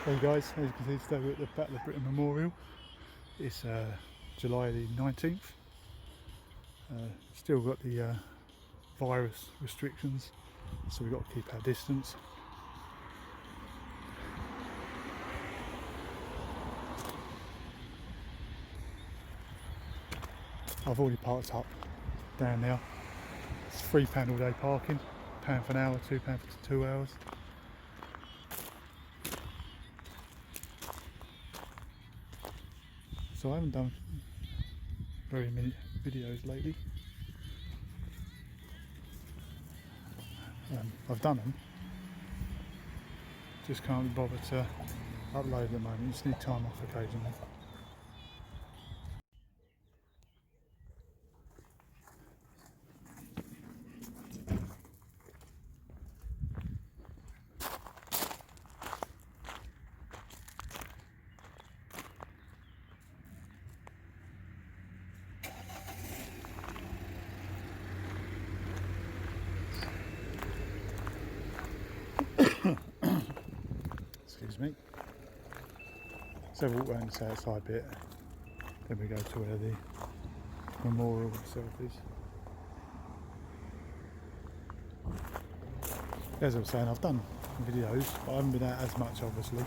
Hey guys, as you can see today we're at the Battle of Britain Memorial. It's July the 19th. Still got the virus restrictions, so we've got to keep our distance. I've already parked up down there. It's £3 all day parking, £1 for an hour, £2 for 2 hours. So I haven't done very many videos lately. I've done them, just can't be bothered to upload at the moment. Just need time off occasionally. Excuse me. So we'll walk around this outside bit, then we go to where the memorial itself is. As I was saying, I've done videos, but I haven't been out as much obviously.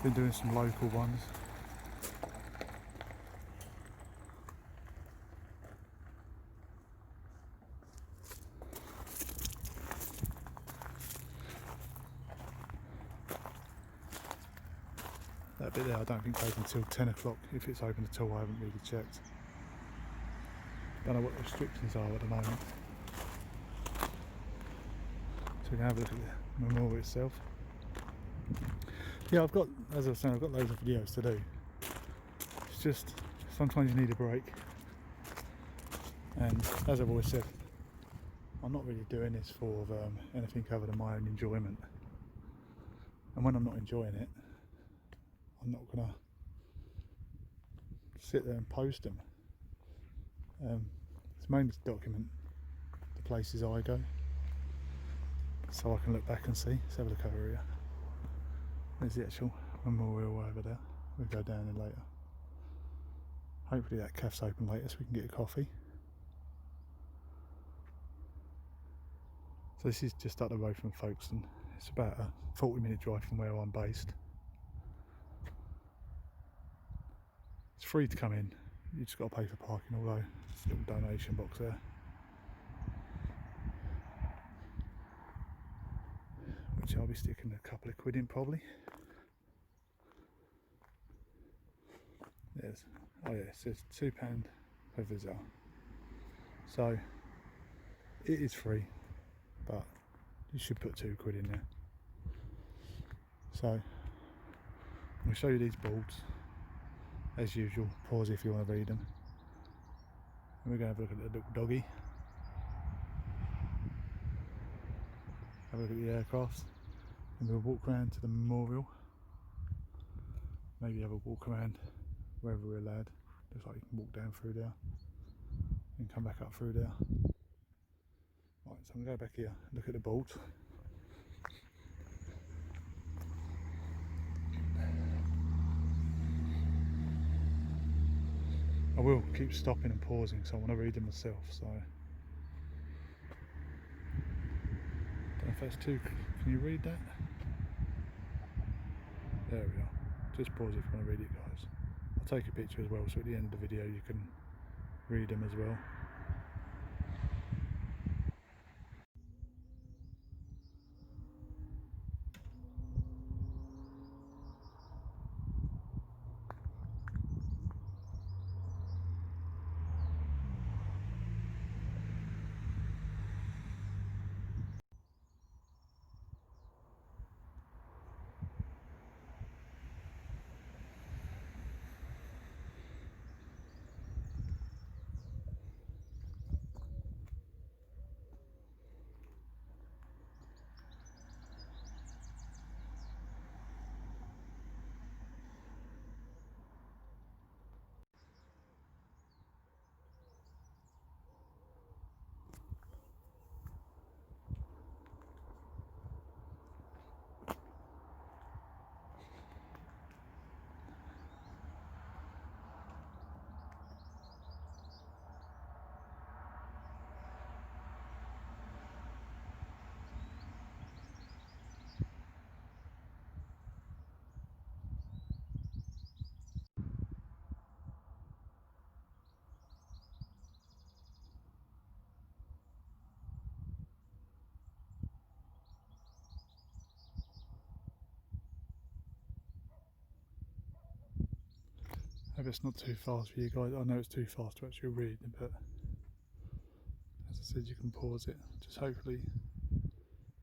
Been doing some local ones. That bit there I don't think it's open until 10 o'clock, if it's open at all. I haven't really checked. Don't know what the restrictions are at the moment. So we can have a look at the memorial itself. Yeah, as I was saying, I've got loads of videos to do. It's just, sometimes you need a break. And as I've always said, I'm not really doing this for anything other than my own enjoyment. And when I'm not enjoying it, I'm not gonna sit there and post them. It's mainly to document the places I go, so I can look back and see. Let's have a look over here. There's the actual memorial over there. We'll go down there later. Hopefully that cafe's open later so we can get a coffee. So this is just up the road from Folkestone. It's about a 40-minute drive from where I'm based. It's free to come in, you just got to pay for parking, although there's a little donation box there. Which I'll be sticking a couple of quid in probably. It says £2 per visitor. So it is free, but you should put 2 quid in there. So I'm going to show you these boards. As usual, pause if you want to read them. And we're going to have a look at the little doggy. Have a look at the aircraft. And we'll walk around to the memorial. Maybe have a walk around wherever we're allowed. Looks like you can walk down through there. And come back up through there. Right, so I'm going to go back here, look at the bolt. I will keep stopping and pausing, so I want to read them myself. So, don't know if that's too. Can you read that? There we are. Just pause if you want to read it, guys. I'll take a picture as well, so at the end of the video you can read them as well. Hope it's not too fast for you guys. I know it's too fast to actually read, but as I said, you can pause it. Just hopefully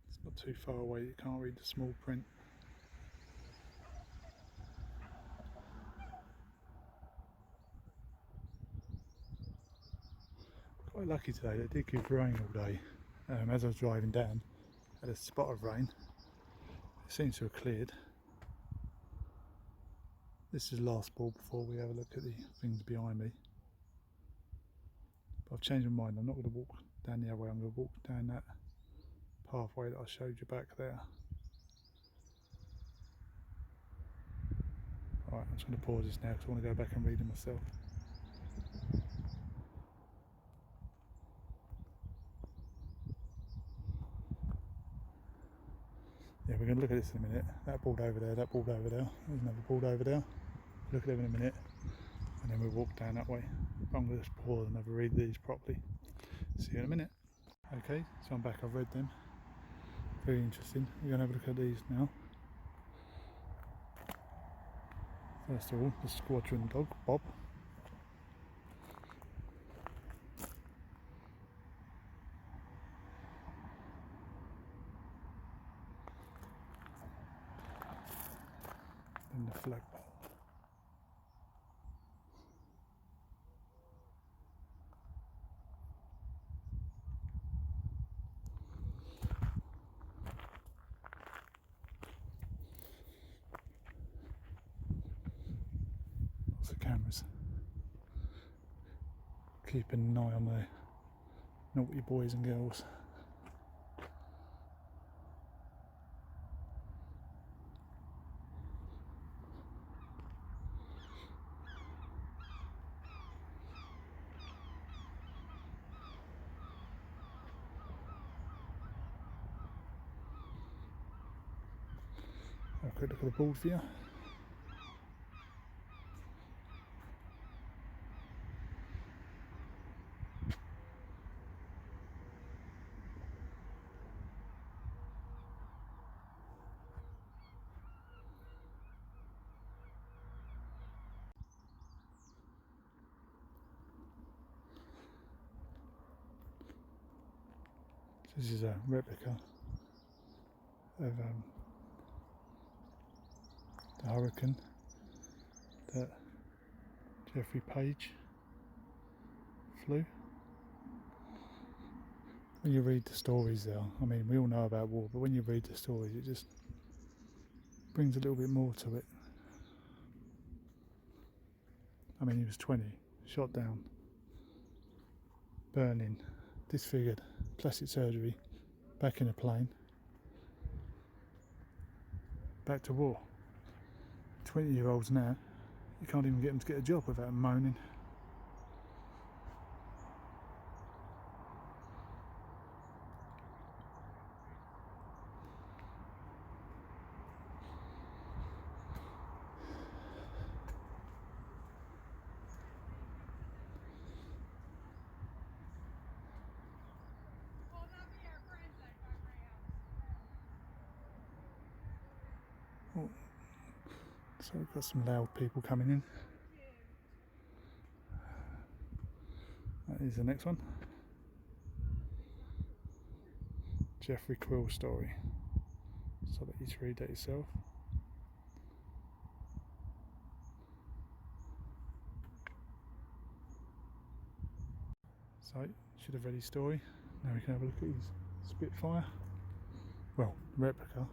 it's not too far away, you can't read the small print. Quite lucky today, they did give rain all day. As I was driving down, I had a spot of rain. It seems to have cleared. This is the last ball before we have a look at the things behind me. But I've changed my mind, I'm not going to walk down the other way, I'm going to walk down that pathway that I showed you back there. Alright, I'm just going to pause this now because I want to go back and read it myself. Yeah, we're going to look at this in a minute. That board over there, that board over there. There's another board over there. Look at them in a minute. And then we'll walk down that way. I'm going to just pause and have a read these properly. See you in a minute. Okay, so I'm back, I've read them. Very interesting. We're going to have a look at these now. First of all, the squadron dog, Bob. And the flagpole. Lots of cameras. Keeping an eye on the naughty boys and girls. Have a quick look at the board for you. This is a replica of the Hurricane that Geoffrey Page flew. When you read the stories there, I mean, we all know about war, but when you read the stories, it just brings a little bit more to it. I mean, he was 20, shot down, burning, disfigured, plastic surgery, back in a plane, back to war. 20-year-olds now, you can't even get them to get a job without them moaning. Oh, so we've got some loud people coming in. That is the next one. Geoffrey Quill story. So that you to read that yourself. So, should have read his story. Now we can have a look at his Spitfire. Well, replica.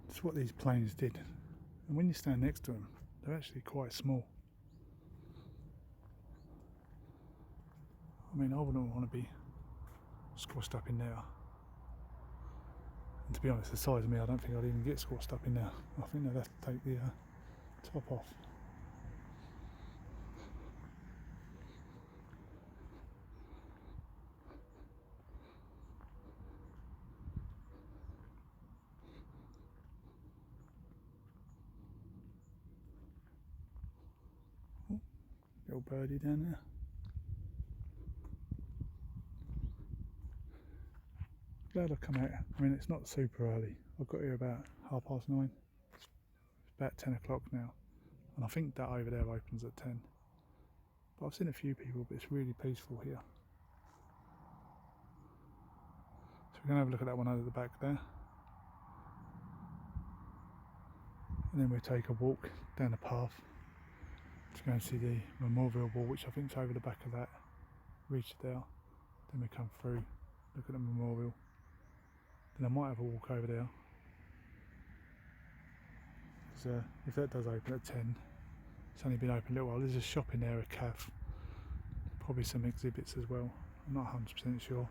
It's what these planes did. And when you stand next to them, they're actually quite small. I mean, I wouldn't want to be squashed up in there. And to be honest, the size of me, I don't think I'd even get squashed up in there. I think they'd have to take the top off. Oh, little birdie down there. glad I come out. I mean, it's not super early. I got here about 9:30. It's about 10 o'clock now, and I think that over there opens at 10. But I've seen a few people, but it's really peaceful here. So we're going to have a look at that one over the back there. And then we'll take a walk down the path to go and see the Memorial Wall, which I think is over the back of that ridge there. Then we come through, look at the memorial. Then I might have a walk over there. Because if that does open at 10, it's only been open a little while. There's a shop in there, a cafe, probably some exhibits as well. I'm not 100% sure.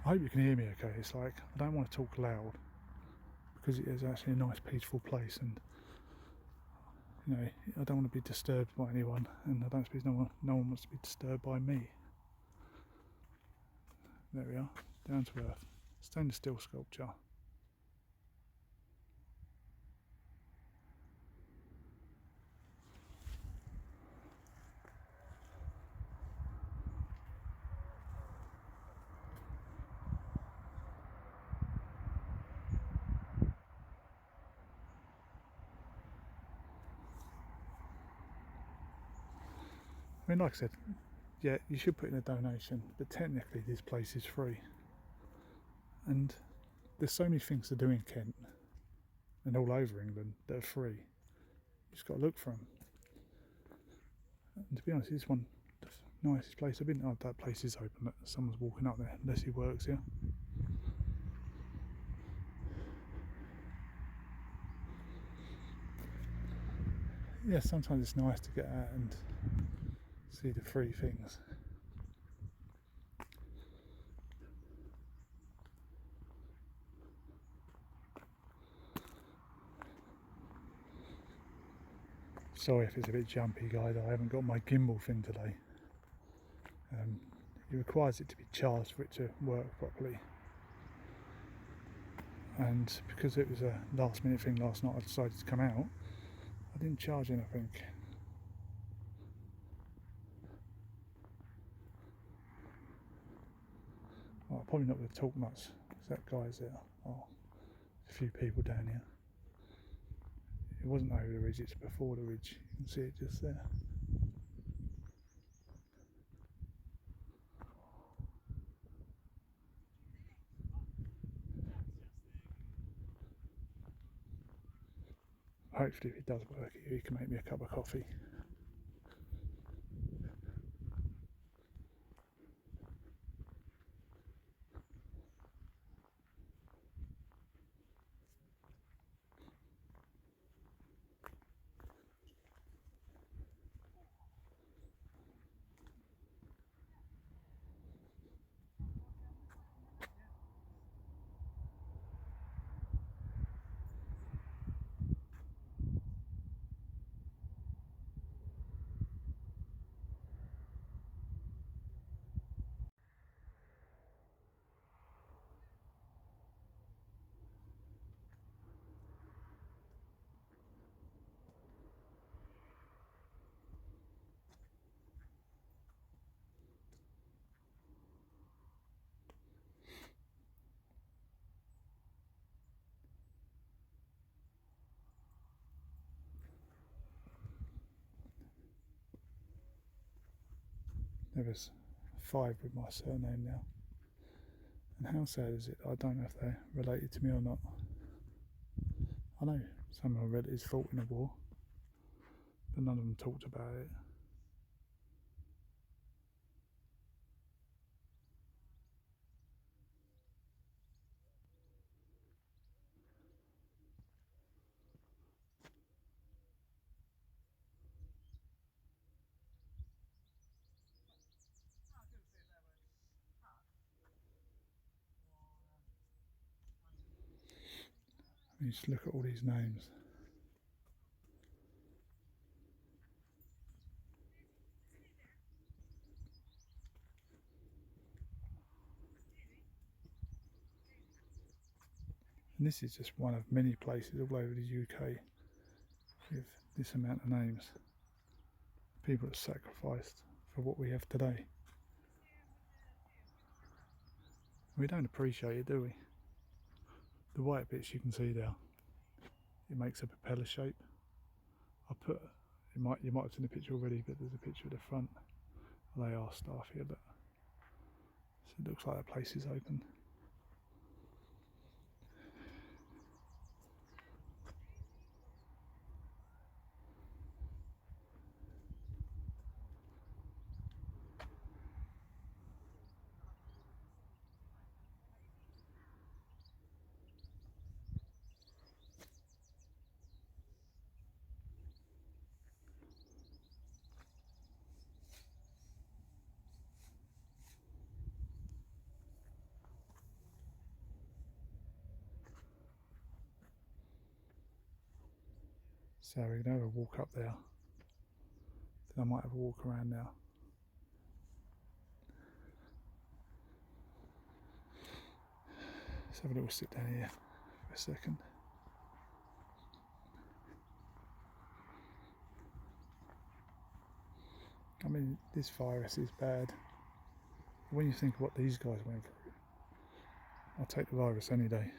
I hope you can hear me okay. It's like, I don't want to talk loud because it is actually a nice peaceful place, and you know, I don't want to be disturbed by anyone, and I don't suppose no one wants to be disturbed by me. There we are, down to earth. Stainless steel sculpture. I mean, like I said, yeah, you should put in a donation, but technically this place is free. And there's so many things to do in Kent and all over England that are free. You just got to look for them. And to be honest, it's one of the nicest places I've been. Oh, that place is open. Someone's walking up there, unless he works here. Yeah, sometimes it's nice to get out and see the free things. Sorry if it's a bit jumpy, guys. I haven't got my gimbal thing today. It requires it to be charged for it to work properly. And because it was a last minute thing last night, I decided to come out. I didn't charge anything. Well, I'm probably not going to talk much because that guy's there. Oh, a few people down here. It wasn't over the ridge, it's before the ridge. You can see it just there. Hopefully if it does work, he can make me a cup of coffee. There was 5 with my surname now. And how sad is it? I don't know if they're related to me or not. I know some of my relatives fought in the war, but none of them talked about it. You just look at all these names. And this is just one of many places all over the UK with this amount of names. People that sacrificed for what we have today. We don't appreciate it, do we? The white bits you can see there, it makes a propeller shape. You might have seen a picture already, but there's a picture of the front. They are staff here, but so it looks like the place is open. So we're going to have a walk up there. Then I might have a walk around now. Let's have a little sit down here for a second. I mean, this virus is bad. When you think of what these guys went through, I'll take the virus any day.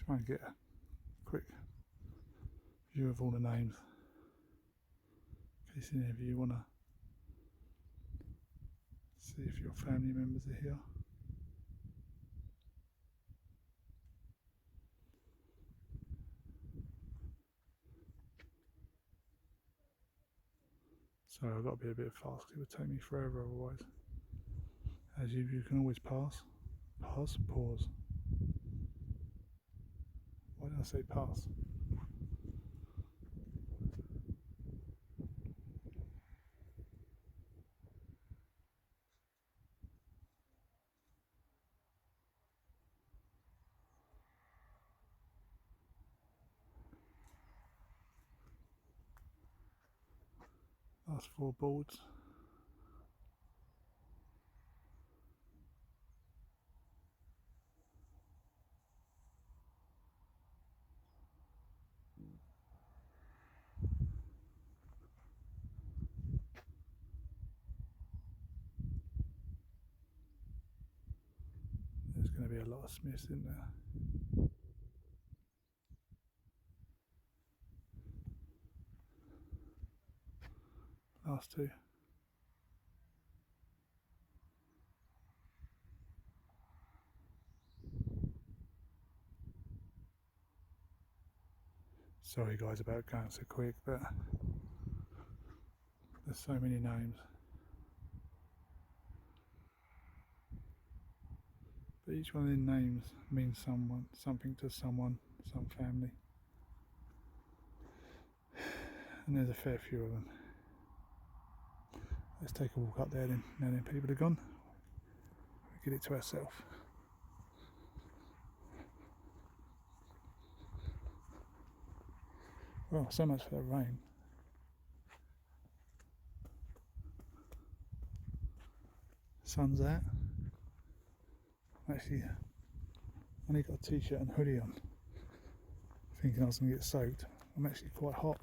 Try and get a quick view of all the names, in case any of you want to see if your family members are here. Sorry, I've got to be a bit fast, it would take me forever otherwise. As you can always pause. Why did I say pass? Last 4 boards. There's going to be a lot of Smiths in there. Last 2. Sorry guys about going so quick, but there's so many names. But each one of the names means something to someone, some family. And there's a fair few of them. Let's take a walk up there then, now then people are gone. get it to herself. Well, so much for the rain. Sun's out. Actually, I only got a t-shirt and hoodie on, thinking I was going to get soaked. I'm actually quite hot.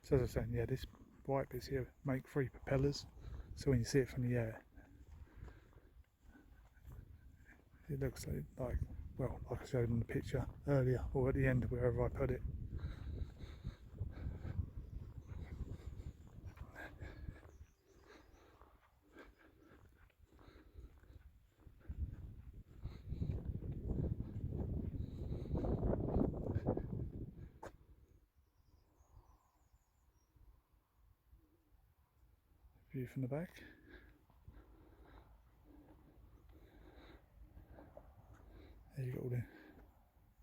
So as I was saying, yeah, this white bits here make 3 propellers, so when you see it from the air, it looks like, well, like I showed in the picture earlier, or at the end, wherever I put it. View from the back. There you got all the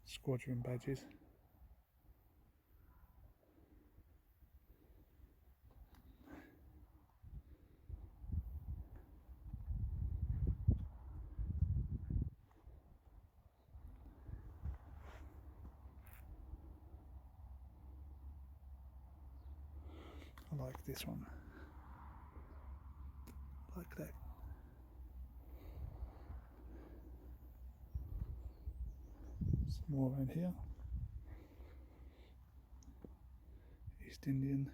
squadron badges. I like this one. I like that. Some more around here. East Indian.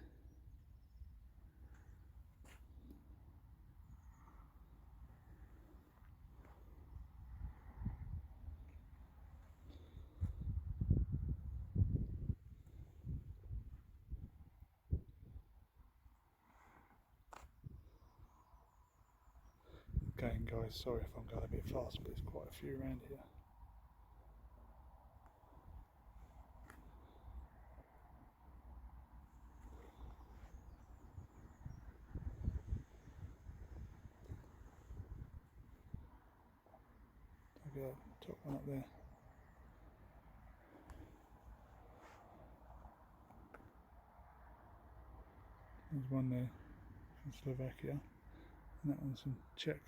Again, guys, sorry if I'm going a bit fast, but there's quite a few around here. Look at that top one up there. There's one there from Slovakia, and that one's from Czech.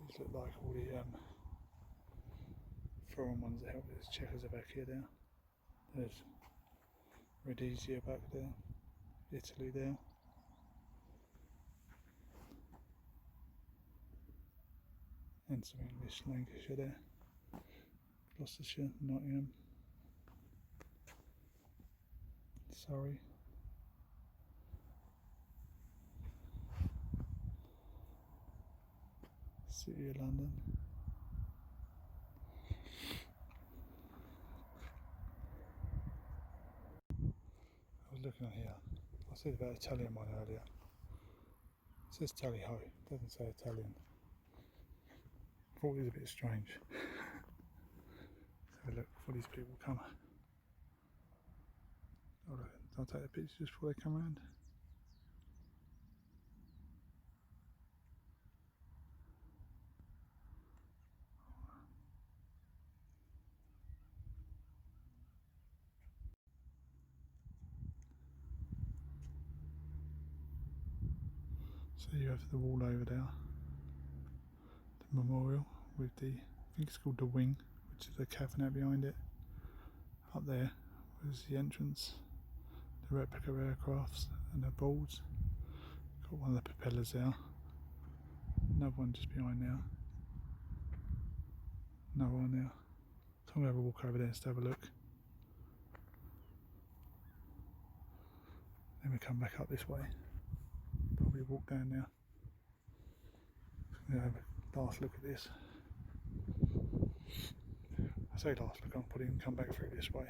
These look like all the foreign ones that help. There's Czechoslovakia there. There's Rhodesia back there. Italy there. And some English, Lancashire there. Gloucestershire, Nottingham. Surrey. City of London. I was looking at here. I said about Italian one earlier. It says tally-ho, it doesn't say Italian. I thought it was a bit strange. Let's have a look before these people come. I'll take the pictures just before they come around. So you have the wall over there, the memorial with the, I think it's called the wing, which is the cabinet behind it. Up there was the entrance, the replica aircrafts and the balls. Got one of the propellers there, another one just behind there, another one there. So I'm going to have a walk over there just to have a look. Then we come back up this way. Probably walk down now. I'm going to have a last look at this. I say last look, I'll put it and come back through this way.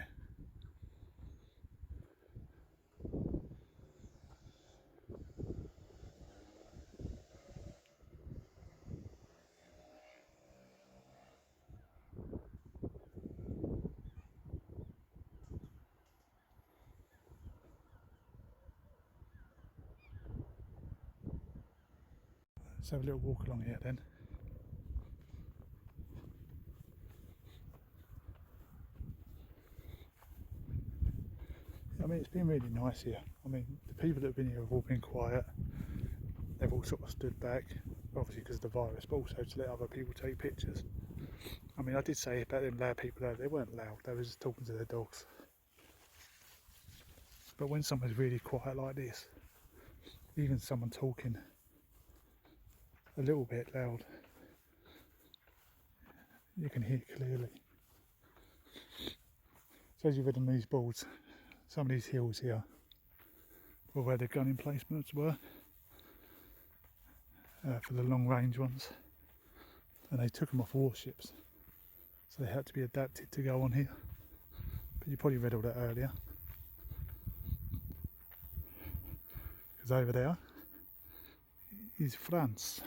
Let's have a little walk along here then. I mean, it's been really nice here. I mean, the people that have been here have all been quiet. They've all sort of stood back, obviously because of the virus, but also to let other people take pictures. I mean, I did say about them loud people there, they weren't loud, they were just talking to their dogs. But when someone's really quiet like this, even someone talking a little bit loud, you can hear clearly. So as you've read on these boards, some of these hills here were where the gun emplacements were for the long range ones, and they took them off warships, so they had to be adapted to go on here. But you probably read all that earlier, because over there is France.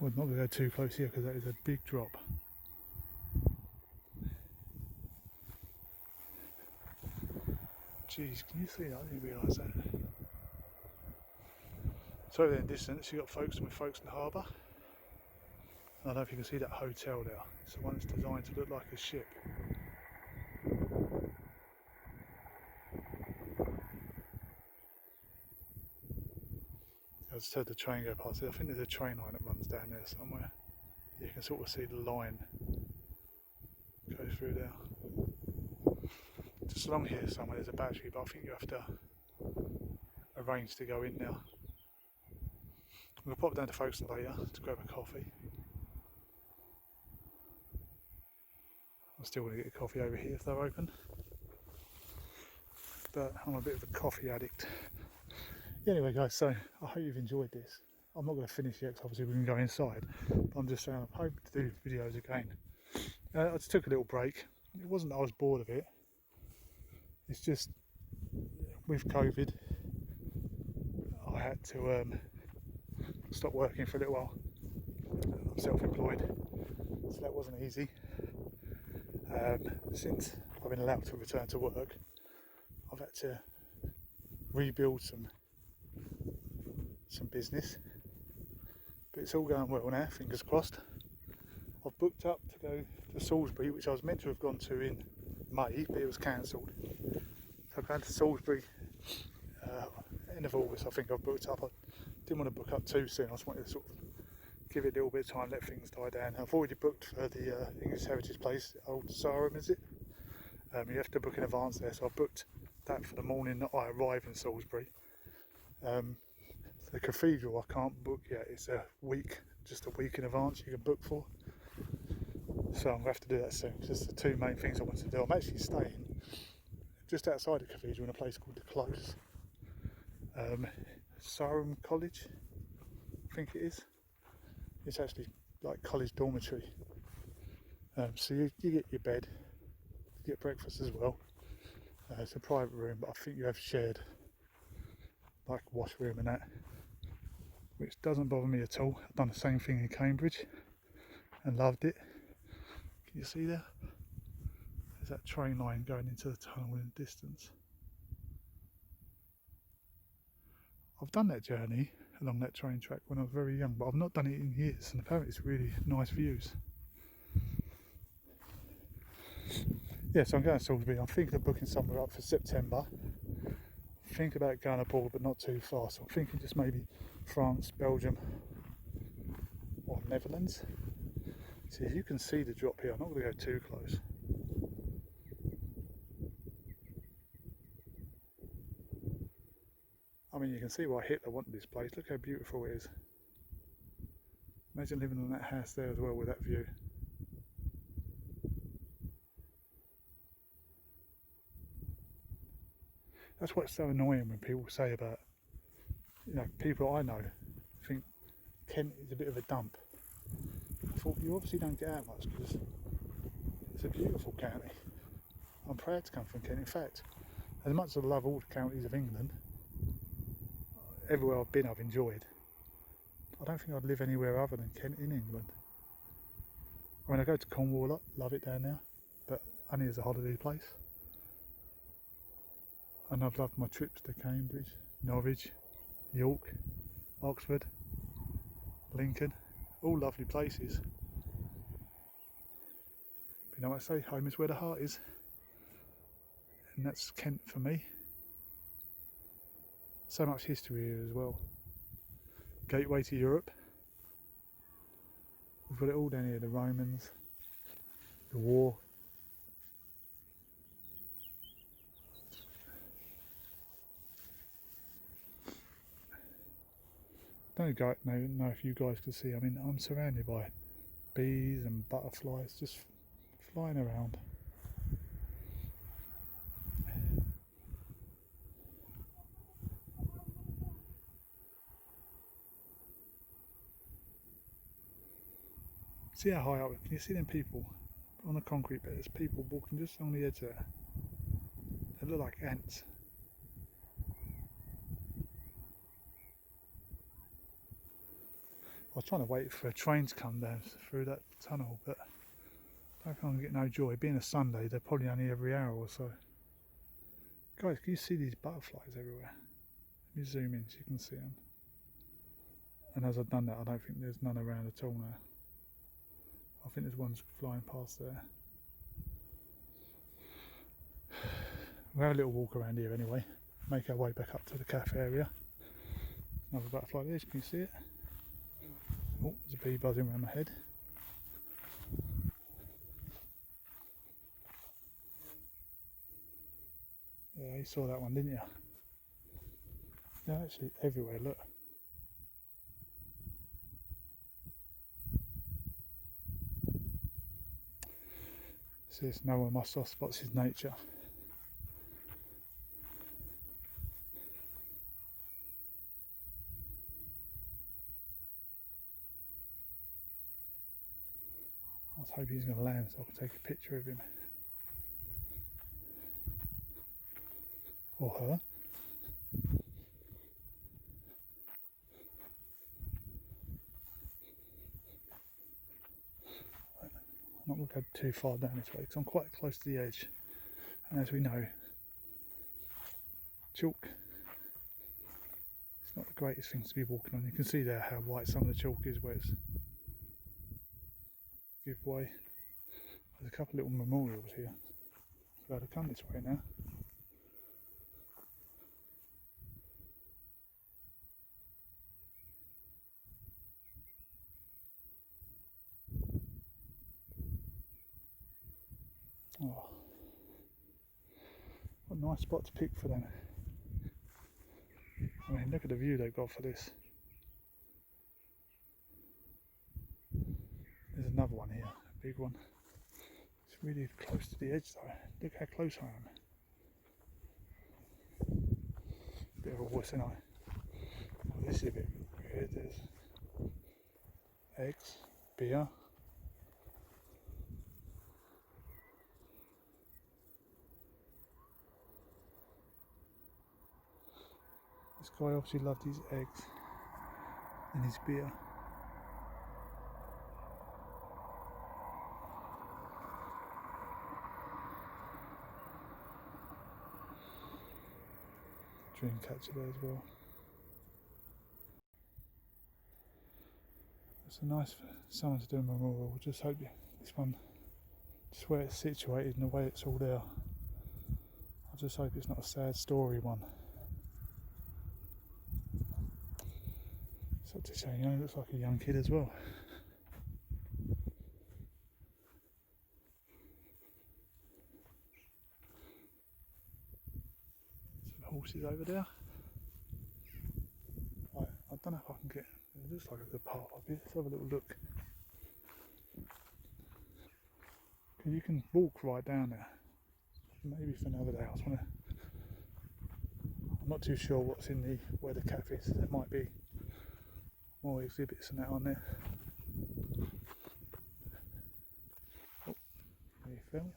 Well, not going to go too close here because that is a big drop. Jeez, can you see that? I didn't realise that. So over there in the distance you've got Folkestone Harbour. I don't know if you can see that hotel there. It's the one that's designed to look like a ship. I just heard the train go past it. I think there's a train line that runs down there somewhere. You can sort of see the line go through there. Just along here somewhere there's a battery, but I think you have to arrange to go in now. I'm going to pop down to Folkestone later to grab a coffee. I still want to get a coffee over here if they're open, but I'm a bit of a coffee addict. Anyway guys, so I hope you've enjoyed this. I'm not going to finish yet because obviously we can go inside, but I'm just saying I'm hoping to do videos again. I just took a little break. It wasn't that I was bored of it, it's just with COVID I had to stop working for a little while. I'm self-employed, so that wasn't easy. Since I've been allowed to return to work, I've had to rebuild some business, but it's all going well now, fingers crossed. I've booked up to go to Salisbury, which I was meant to have gone to in May, but it was cancelled. So I'm going to Salisbury end of August. I think I've booked up. I didn't want to book up too soon. I just wanted to sort of give it a little bit of time, let things die down. I've already booked for the English Heritage Place, Old Sarum, is it? You have to book in advance there, so I booked that for the morning that I arrive in Salisbury. The cathedral I can't book yet. It's a week, just a week in advance you can book for. So I'm going to have to do that soon. It's the two main things I want to do. I'm actually staying just outside the cathedral in a place called the Close. Sarum College, I think it is. It's actually like college dormitory. So you get your bed, you get breakfast as well. It's a private room, but I think you have shared like washroom and that, which doesn't bother me at all. I've done the same thing in Cambridge and loved it. Can you see there? There's that train line going into the tunnel in the distance. I've done that journey along that train track when I was very young, but I've not done it in years, and apparently it's really nice views. Yeah, so I'm going to Salisbury. I'm thinking of booking somewhere up for September. Think about going abroad, but not too far. So I'm thinking just maybe France, Belgium, or Netherlands. See, you can see the drop here. I'm not going to go too close. I mean, you can see why Hitler wanted this place. Look how beautiful it is. Imagine living in that house there as well with that view. That's what's so annoying when people say about, you know, people I know think Kent is a bit of a dump. I thought, you obviously don't get out much because it's a beautiful county. I'm proud to come from Kent. In fact, as much as I love all the counties of England, everywhere I've been I've enjoyed. I don't think I'd live anywhere other than Kent in England. I mean, I go to Cornwall a lot, love it down there, but only as a holiday place. And I've loved my trips to Cambridge, Norwich, York, Oxford, Lincoln, all lovely places. But you know what I say, home is where the heart is, and that's Kent for me. So much history here as well. Gateway to Europe. We've got it all down here, the Romans, the war. I don't know if you guys can see, I mean, I'm surrounded by bees and butterflies just flying around. See how high up, can you see them people on the concrete bed? There's people walking just on the edge there. They look like ants. I was trying to wait for a train to come down through that tunnel, but I can't get no joy. Being a Sunday, they're probably only every hour or so. Guys, can you see these butterflies everywhere? Let me zoom in so you can see them. And as I've done that, I don't think there's none around at all now. I think there's ones flying past there. We'll have a little walk around here anyway. Make our way back up to the cafe area. Another butterfly there, can you see it? Oh, there's a bee buzzing around my head. Yeah, you saw that one, didn't you? They're actually everywhere, look. See, it's now one of my soft spots is nature. I was hoping he's going to land so I can take a picture of him. Or her. I'm not going to go too far down this way because I'm quite close to the edge, and as we know, chalk, it's not the greatest thing to be walking on. You can see there how white some of the chalk is where it's give way. There's a couple of little memorials here, so I've got to come this way now. Oh, what a nice spot to pick for them. I mean, look at the view they've got for this. There's another one here, a big one. It's really close to the edge though. Look how close I am. Bit of a wuss, isn't I? Oh, this is a bit weird. There's eggs, beer. This guy obviously loved his eggs and his beer. Dream catcher there as well. It's a nice for someone to do a memorial. Just hope this one, just where it's situated and the way it's all there, I just hope it's not a sad story one. Such a shame, you know, he looks like a young kid as well. Some horses over there. Right, I don't know if I can get, it looks like a good path up here. Let's have a little look. Because you can walk right down there. Maybe for another day. I'm not too sure what's in the where the cafe is. There might be more exhibits and that on there. Oh, there you fell.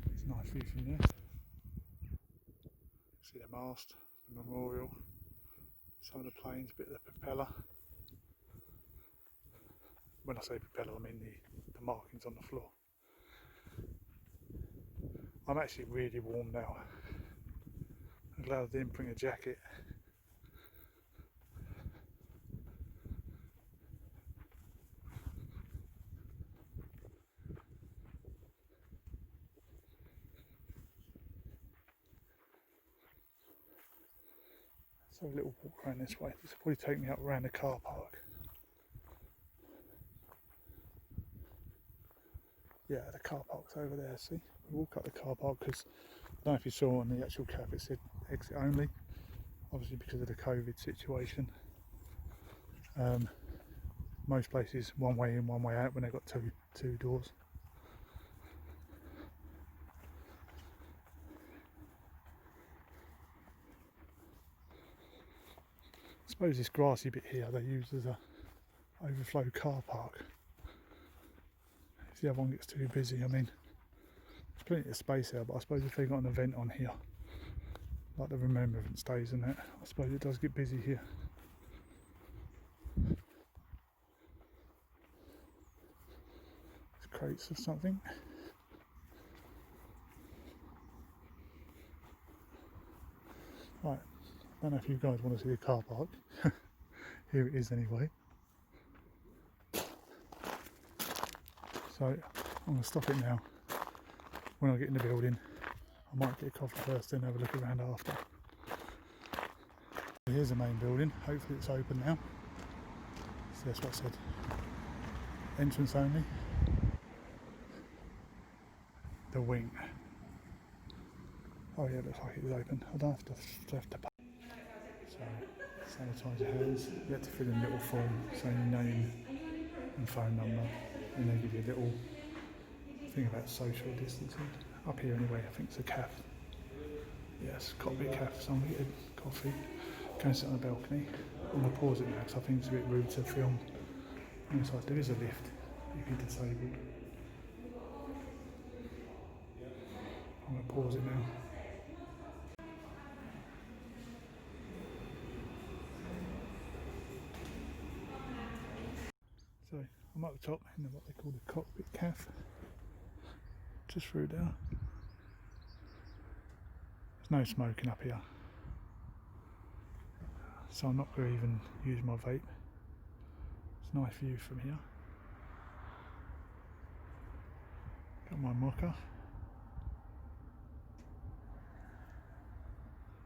It's a nice view from there. See the mast, the memorial, some of the planes, a bit of the propeller. When I say propeller, I mean the markings on the floor. I'm actually really warm now. I'm glad I didn't bring a jacket. So a little walk around this way. This will probably take me up around the car park. Yeah, the car park's over there, see? We walk up the car park because I don't know if you saw on the actual cap it said exit only, obviously because of the COVID situation. Most places one way in, one way out when they've got two doors. I suppose this grassy bit here they use as a overflow car park. If the other one gets too busy, I mean, there's plenty of space there, but I suppose if they've got an event on here, like the Remembrance Days and that, I suppose it does get busy here. There's crates or something. Right, I don't know if you guys want to see the car park. Here it is anyway. So I'm going to stop it now. When I get in the building, I might get a coffee first, then have a look around after. Here's the main building. Hopefully it's open now. So that's what I said. Entrance only. The wing. Oh yeah, looks like it is open. I don't have to pay. So sanitise your hands. You have to fill in a little form saying your name and phone number, and they give you a little thing about social distancing. Up here anyway, I think it's a cafe. Yes, cockpit cafe, so I'm going to get a coffee, go and sit on the balcony. I'm going to pause it now because I think it's a bit rude to film inside. There is a lift if you're disabled. I'm going to pause it now. So I'm up the top in what they call the cockpit cafe. Just through there. There's no smoking up here, so I'm not going to even use my vape. It's a nice view from here. Got my mocha.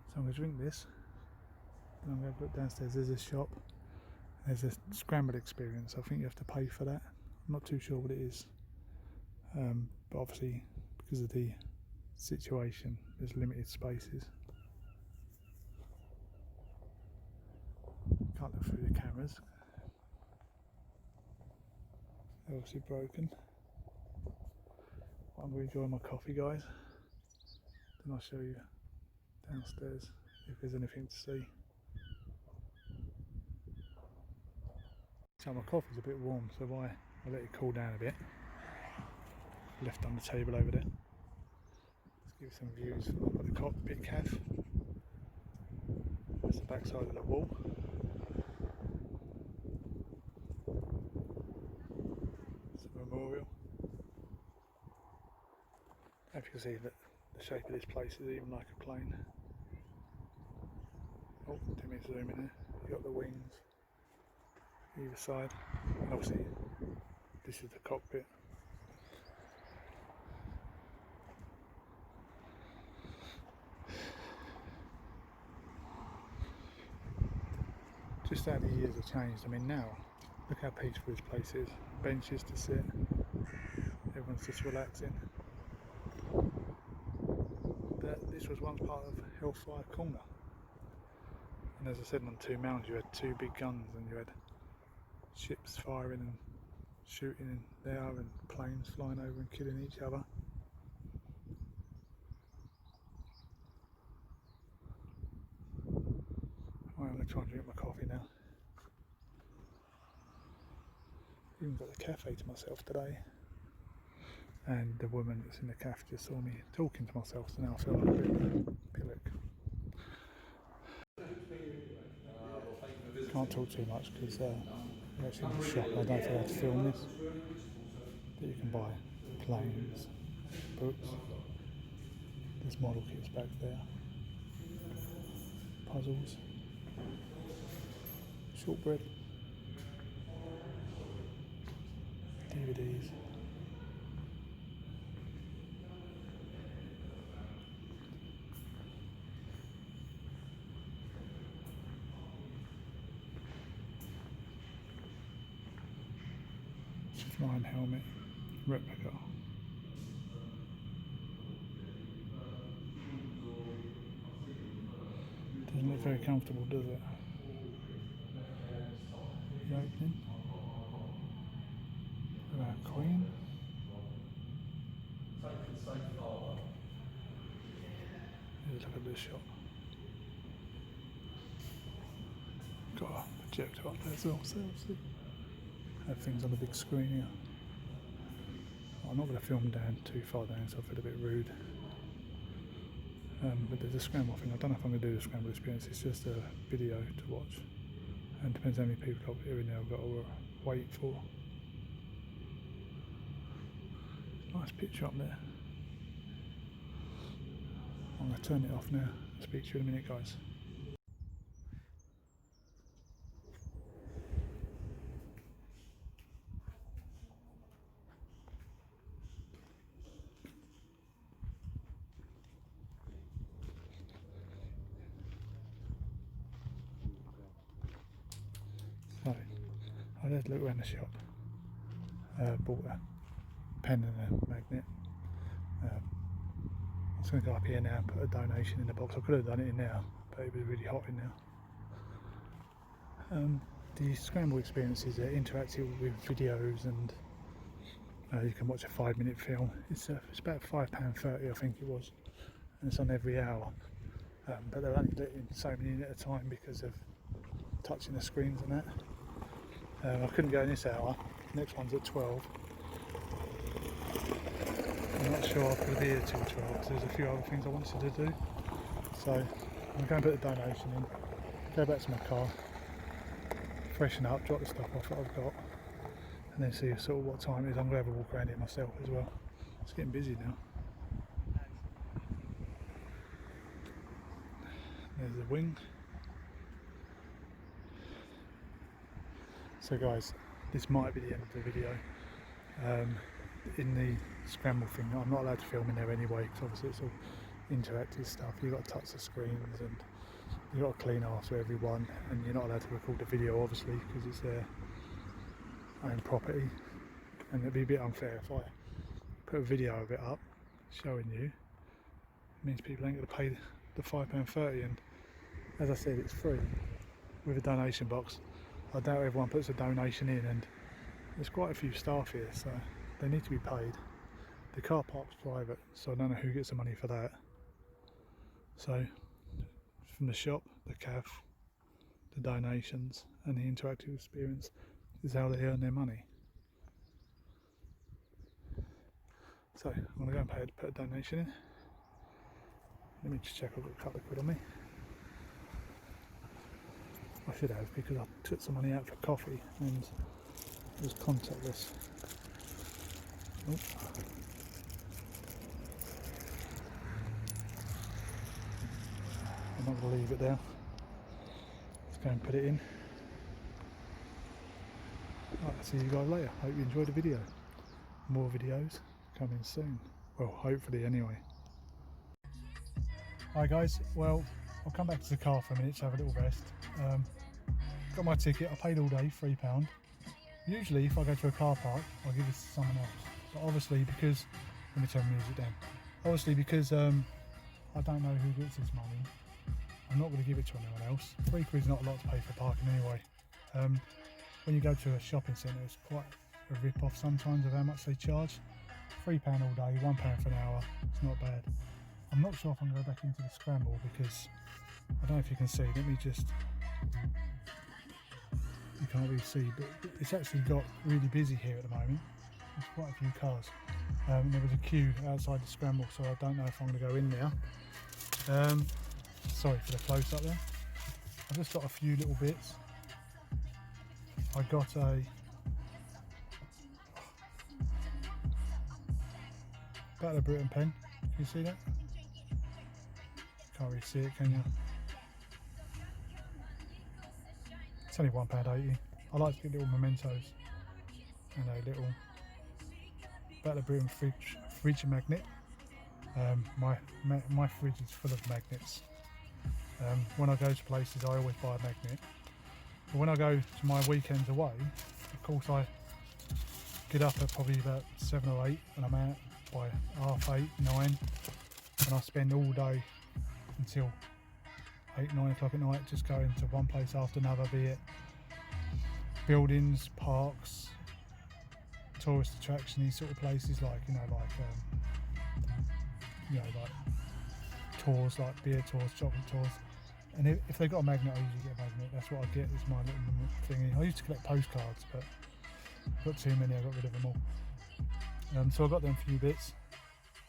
So I'm going to drink this. Then I'm going to look downstairs. There's a shop. There's a scrambled experience. I think you have to pay for that. I'm not too sure what it is. But obviously, because of the situation, there's limited spaces. Can't look through the cameras. They're obviously broken. I'm going to enjoy my coffee, guys. Then I'll show you downstairs if there's anything to see. So my coffee's a bit warm, so I let it cool down a bit. Left on the table over there. Let's give you some views. I've got the cockpit cafe. That's the back side of the wall. It's a memorial. If you can see that the shape of this place is even like a plane. Oh, didn't mean to zoom in there. You've got the wings either side, and obviously this is the cockpit. Just how the years have changed. I mean now, look how peaceful this place is. Benches to sit, everyone's just relaxing. But this was once part of Hellfire Corner. And as I said, on two mountains you had two big guns and you had ships firing and shooting in there and planes flying over and killing each other. Right, I'm going to try and drink my coffee now. Even got the cafe to myself today. And the woman that's in the cafe just saw me talking to myself, so now I feel like a bit of a pillock. Can't talk too much because we're actually in the shop. I don't know if I have to film this, but you can buy planes, books, There's model kits back there. Puzzles. Shortbread. DVDs. Flying helmet. Replica. Doesn't look very comfortable, does it? The opening. Look at that Queen. Here's a look at this shot. Got a projector up there as well, so see. Everything's on the big screen here. I'm not going to film down too far down, so I feel a bit rude. But there's a scramble thing. I don't know if I'm going to do the scramble experience. It's just a video to watch, and depends how many people up here and there I've got to wait for. Nice picture up there. I'm going to turn it off now. I'll speak to you in a minute, guys. So, I just look around the shop. Bought a pen and a magnet. I'm just going to go up here now and put a donation in the box. I could have done it in there, but it was really hot in there. The scramble experiences are interactive with videos, and you can watch a 5-minute film. It's about £5.30, I think it was, and it's on every hour. But they're only letting so many in at a time because of touching the screens and that. I couldn't go in this hour. Next one's at 12. I'm not sure I could be here till 12 because there's a few other things I wanted to do. So I'm going to put the donation in, go back to my car, freshen up, drop the stuff off that I've got, and then see sort of what time it is. I'm going to have a walk around it myself as well. It's getting busy now. There's the wing. So guys, this might be the end of the video. In the scramble thing, I'm not allowed to film in there anyway, because obviously it's all interactive stuff. You've got to touch the screens and you've got to clean after everyone, and you're not allowed to record the video obviously because it's their own property, and it'd be a bit unfair if I put a video of it up showing you. It means people ain't going to pay the £5.30, and as I said, it's free with a donation box. I doubt everyone puts a donation in, and there's quite a few staff here, so they need to be paid. The car park's private, so I don't know who gets the money for that. So from the shop, the cafe, the donations and the interactive experience is how they earn their money. So I'm going to go and put a donation in. Let me just check I've got a couple of quid on me. I should have, because I took some money out for coffee and it was contactless. Oh. I'm not going to leave it there. Let's go and put it in. Right, see you guys later. Hope you enjoyed the video. More videos coming soon. Well, hopefully anyway. Hi guys, well, I'll come back to the car for a minute to have a little rest. Got my ticket, I paid all day, £3. Usually if I go to a car park, I'll give it to someone else. But obviously because, let me turn the music down. Obviously because I don't know who gets this money, I'm not going to give it to anyone else. £3 is not a lot to pay for parking anyway. When you go to a shopping centre, it's quite a rip-off sometimes of how much they charge. £3 all day, £1 for an hour, it's not bad. I'm not sure if I'm going to go back into the scramble because, I don't know if you can see, let me just, you can't really see, but it's actually got really busy here at the moment. There's quite a few cars. There was a queue outside the scramble, so I don't know if I'm going to go in now. Sorry for the close up there. I just got a few little bits. I got a Battle of Britain pen. Can you see that? Can't really see it, can you? It's only £1.80. I like to get little mementos and a little Battle of Britain fridge magnet. My fridge is full of magnets. When I go to places, I always buy a magnet. But when I go to my weekends away, of course I get up at probably about 7 or 8 and I'm out by 8:30, 9, and I spend all day until 8, 9 o'clock at night just going to one place after another, be it buildings, parks, tourist attraction, these sort of places, like like tours, like beer tours, chocolate tours. And if they've got a magnet, I usually get a magnet. That's what I get, is my little thingy. I used to collect postcards, but I've got too many, I got rid of them all. So I got them few bits.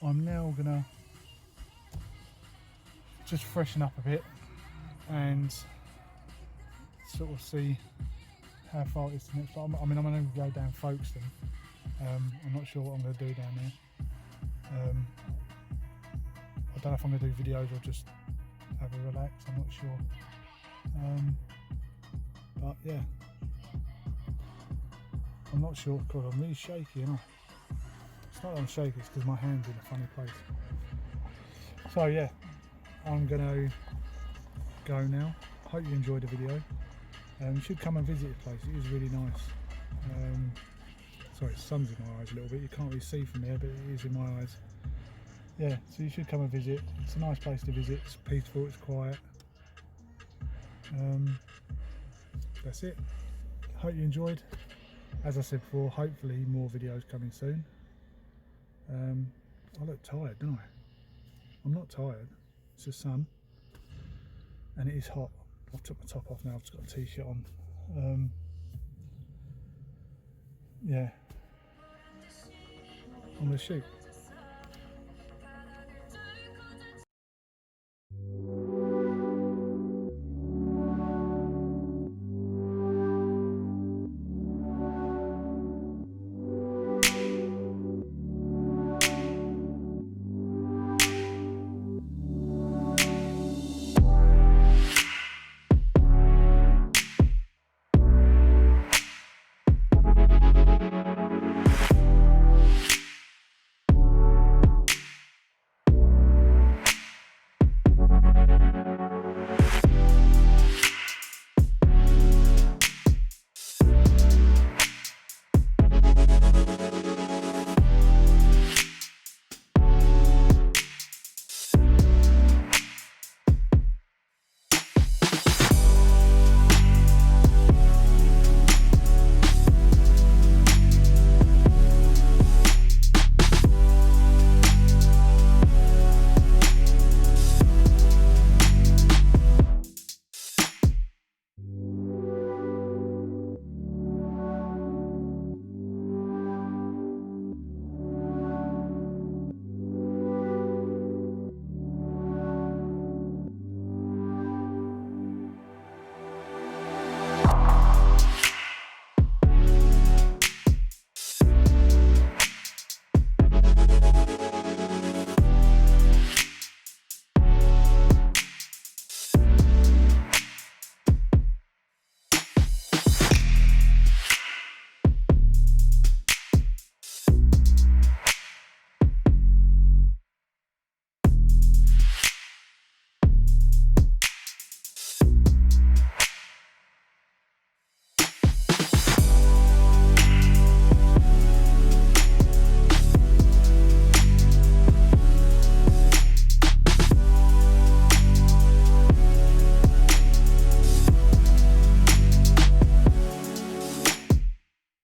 I'm now gonna just freshen up a bit and sort of see how far it is to the next part. I mean, I'm going to go down Folkestone. I'm not sure what I'm going to do down there. I don't know if I'm going to do videos or just have a relax, I'm not sure. But yeah, I'm not sure. God, I'm really shaky, aren't I? It's not that I'm shaky, it's because my hand's in a funny place. So yeah, I'm going to go now. Hope you enjoyed the video. You should come and visit the place, it is really nice. Sorry, the sun's in my eyes a little bit, you can't really see from there, but it is in my eyes. Yeah, so you should come and visit. It's a nice place to visit, it's peaceful, it's quiet. That's it. Hope you enjoyed. As I said before, hopefully more videos coming soon. I look tired, don't I? I'm not tired, it's the sun and it is hot. I've took my top off now, I've just got a t-shirt on. Yeah, I'm gonna shoot.